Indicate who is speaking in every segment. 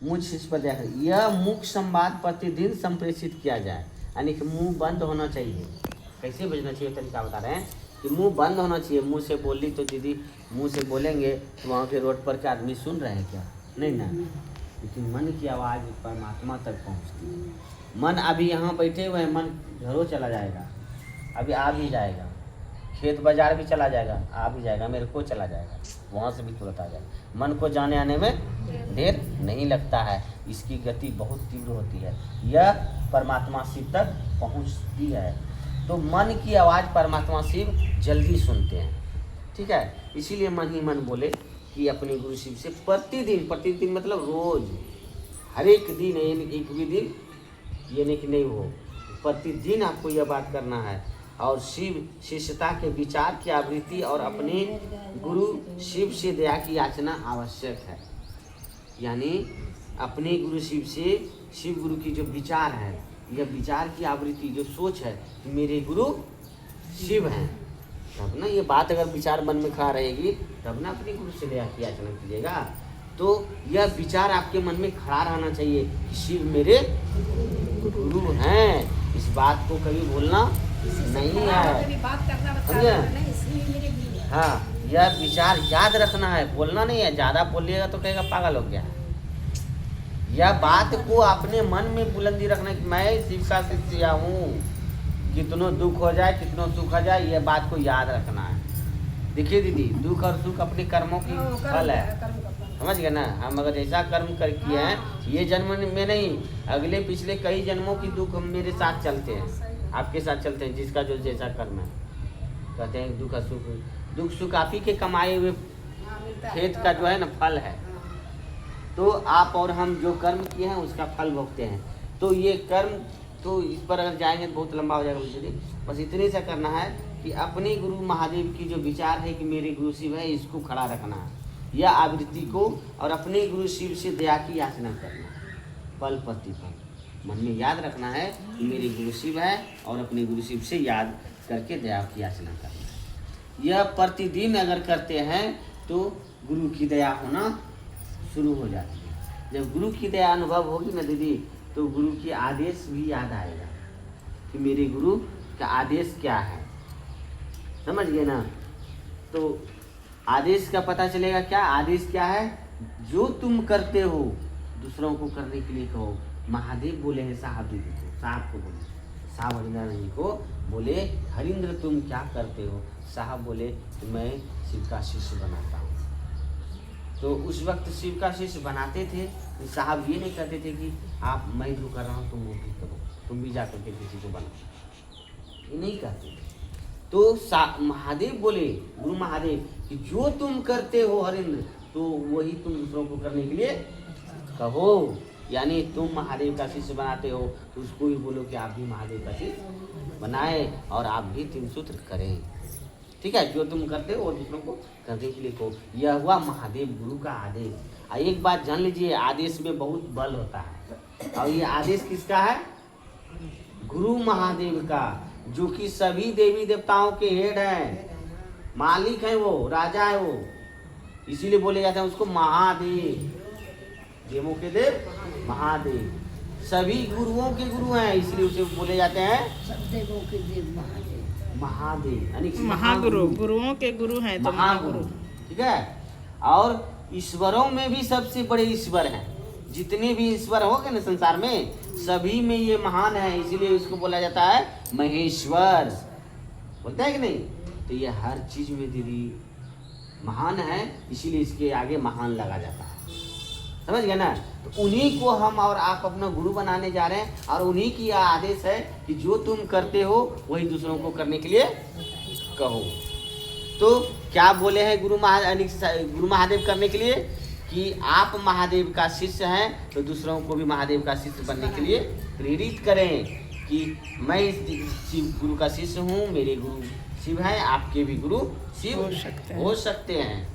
Speaker 1: मुझ शिष्य पर दया करें। यह मुख संवाद प्रतिदिन संप्रेषित किया जाए, यानी कि मुंह बंद होना चाहिए। कैसे भेजना चाहिए तरीका बता रहे हैं कि मुंह बंद होना चाहिए। मुंह से बोली तो दीदी मुंह से बोलेंगे तो वहाँ के रोड पर के आदमी सुन रहे हैं क्या? नहीं ना, लेकिन मन की आवाज़ परमात्मा तक पहुँचती है। मन अभी यहाँ बैठे हुए हैं, मन घरों चला जाएगा, अभी आ भी जाएगा, खेत बाजार भी चला जाएगा, आ भी जाएगा, मेरे को चला जाएगा, वहाँ से भी तुरंत आ जाएगा। मन को जाने आने में देर नहीं लगता है, इसकी गति बहुत तीव्र होती है, यह परमात्मा शिव तक पहुँचती है। तो मन की आवाज़ परमात्मा शिव जल्दी सुनते हैं, ठीक है। इसीलिए मन ही मन बोले कि अपने गुरु शिव से प्रतिदिन, प्रतिदिन मतलब रोज, हर एक दिन, एक भी दिन ये नहीं कि नहीं हो, प्रतिदिन आपको यह बात करना है। और शिव शिष्यता के विचार की आवृत्ति और अपने गुरु शिव से दया की याचना आवश्यक है। यानी अपने गुरु शिव से, शिव गुरु की जो विचार है, यह विचार की आवृत्ति जो सोच है कि मेरे गुरु शिव हैं, तब ना ये बात अगर विचार मन में खड़ा रहेगी तब ना अपने गुरु से दया की याचना कीजिएगा। तो यह विचार आपके मन में खड़ा रहना चाहिए कि शिव मेरे गुरु हैं। इस बात को कभी भूलना नहीं है, समझे? हाँ, यह विचार याद रखना है, बोलना नहीं है। ज़्यादा बोलिएगा तो कहेगा पागल हो गया। यह बात को अपने मन में बुलंदी रखना कि मैं शिव का शिष्य हूँ, कितनों दुख हो जाए कितनों सुख हो जाए, यह बात को याद रखना है। देखिए दीदी, दुख और सुख अपने कर्मों की फल है, समझ गए ना। हम अगर ऐसा कर्म कर किए हैं, ये जन्म में नहीं, अगले पिछले कई जन्मों की दुख हम मेरे साथ चलते हैं, आपके साथ चलते हैं, जिसका जो जैसा कर्म है। कहते हैं दुख सुख, दुख सुख आप ही के कमाए हुए खेत का जो है ना फल है। तो आप और हम जो कर्म किए हैं उसका फल भोगते हैं। तो ये कर्म, तो इस पर अगर जाएंगे तो बहुत लंबा हो जाएगा मुझे, बस इतने से करना है कि अपने गुरु महादेव की जो विचार है कि मेरे गुरु शिव है, इसको खड़ा रखना है, यह आवृत्ति को, और अपने गुरु शिव से दया की याचना करना है, पल प्रतिपल मन में याद रखना है कि मेरे गुरु शिव है, और अपने गुरु शिव से याद करके दया की याचना करना है। यह प्रतिदिन अगर करते हैं तो गुरु की दया होना शुरू हो जाती है। जब गुरु की दया अनुभव होगी ना दीदी, तो गुरु की आदेश भी याद आएगा कि मेरे गुरु का आदेश क्या है, समझ गए ना। तो आदेश का पता चलेगा। क्या आदेश क्या है? जो तुम करते हो दूसरों को करने के लिए कहो। महादेव बोले हैं साहब दीदी को, साहब को बोले, साहब हरिंद्र को बोले हरिंद्र तुम क्या करते हो? साहब बोले मैं शिव का शिष्य बनाता हूँ। तो उस वक्त शिव का शिष्य बनाते थे, साहब ये नहीं कहते थे कि आप, मैं जो कर रहा हूँ तुम वो भी करो, तुम भी जा करके किसी को बनाओ, ये नहीं कहते थे। तो महादेव बोले, गुरु महादेव कि जो तुम करते हो हरिंद्र, तो वही तुम दूसरों को करने के लिए कहो। यानी तुम महादेव का शिष्य बनाते हो तो उसको भी बोलो कि आप भी महादेव का शिष्य बनाए और आप भी 3 सूत्र करें, ठीक है। जो तुम करते हो वो दूसरों को करने के लिए कहो। यह हुआ महादेव गुरु का आदेश। एक बात जान लीजिए, आदेश में बहुत बल होता है, और ये आदेश किसका है? गुरु महादेव का, जो कि सभी देवी देवताओं के हेड हैं, मालिक है वो, राजा है वो, इसीलिए बोले जाते हैं उसको महादेव, देवों के देव महादेव, सभी गुरुओं के गुरु हैं, इसलिए उसे बोले जाते हैं
Speaker 2: सब देवों के देव महादेव।
Speaker 1: महादेव यानी
Speaker 3: महागुरु, गुरुओं के गुरु हैं तो महागुरु,
Speaker 1: ठीक है। और ईश्वरों में भी सबसे बड़े ईश्वर हैं, जितने भी ईश्वर हो गए ना संसार में, सभी में ये महान है, इसीलिए इसको बोला जाता है महेश्वर, बोलते हैं कि नहीं। तो ये हर चीज में दीदी महान है, इसीलिए इसके आगे महान लगा जाता है, समझ गए ना। तो उन्हीं को हम और आप अपना गुरु बनाने जा रहे हैं, और उन्हीं की यह आदेश है कि जो तुम करते हो वही दूसरों को करने के लिए कहो। तो क्या बोले हैं गुरु महादेव करने के लिए कि आप महादेव का शिष्य हैं तो दूसरों को भी महादेव का शिष्य बनने के लिए प्रेरित करें कि मैं इस गुरु का शिष्य हूँ, मेरे गुरु शिव हैं, आपके भी गुरु शिव हो सकते हैं।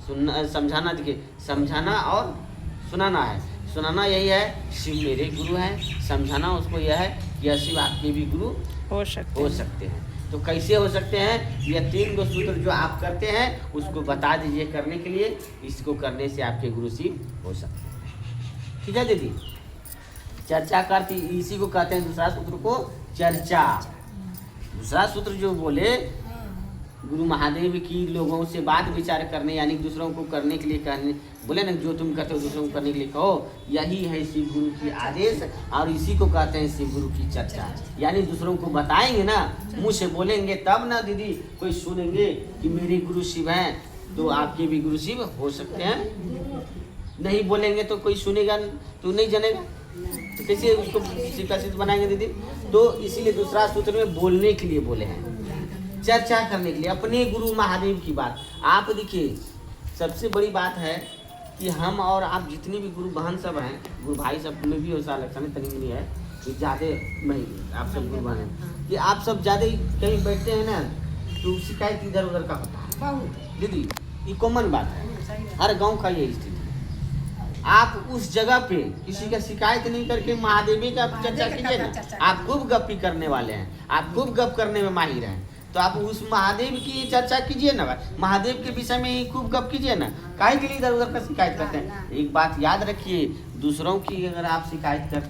Speaker 1: सुनना, समझाना, देखिए समझाना और सुनाना है। सुनाना यही है शिव मेरे गुरु हैं, समझाना उसको यह है कि यह शिव आपके भी गुरु हो सकते हैं। तो कैसे हो सकते हैं? यह 3 गो सूत्र जो आप करते हैं उसको बता दीजिए करने के लिए, इसको करने से आपके गुरु शिव हो सकते हैं। ठीक है दीदी। चर्चा करती, इसी को कहते हैं दूसरा सूत्र को चर्चा। दूसरा सूत्र जो बोले गुरु महादेव की लोगों से बात विचार करने यानी दूसरों को करने के लिए कहने, बोले ना जो तुम करते हो दूसरों को करने के लिए कहो, यही है शिव गुरु की आदेश और इसी को कहते हैं शिव गुरु की चर्चा। यानी दूसरों को बताएंगे ना, मुंह से बोलेंगे तब ना दीदी कोई सुनेंगे कि मेरे गुरु शिव हैं, तो आपके भी गुरु शिव हो सकते हैं। नहीं बोलेंगे तो कोई सुनेगा तो नहीं जानेगा, तो कैसे उसको शिव का सिद्ध बनाएंगे दीदी। तो इसीलिए दूसरा सूत्र में बोलने के लिए बोले हैं, चर्चा करने के लिए अपने गुरु महादेव की बात। आप देखिए सबसे बड़ी बात है कि हम और आप जितने भी गुरु बहन सब हैं, गुरु भाई सब में भी वैसा लक्षण तनी है कि ज़्यादा नहीं, आप सब गुरु बहन हैं कि आप सब ज़्यादा कहीं बैठते हैं ना तो शिकायत इधर उधर का होता है दीदी, ये कॉमन बात है, हर गांव का ये स्थिति। आप उस जगह पे किसी का शिकायत नहीं करके महादेवी का चर्चा कीजिए ना, आप खूब गप्पी करने वाले हैं, आप खूब गप करने में माहिर हैं, तो आप उस महादेव की चर्चा कीजिए ना, महादेव के विषय में खूब गप कीजिए ना, काहे के लिए इधर उधर का शिकायत करते हैं। एक बात याद रखिए, दूसरों की अगर आप शिकायत करते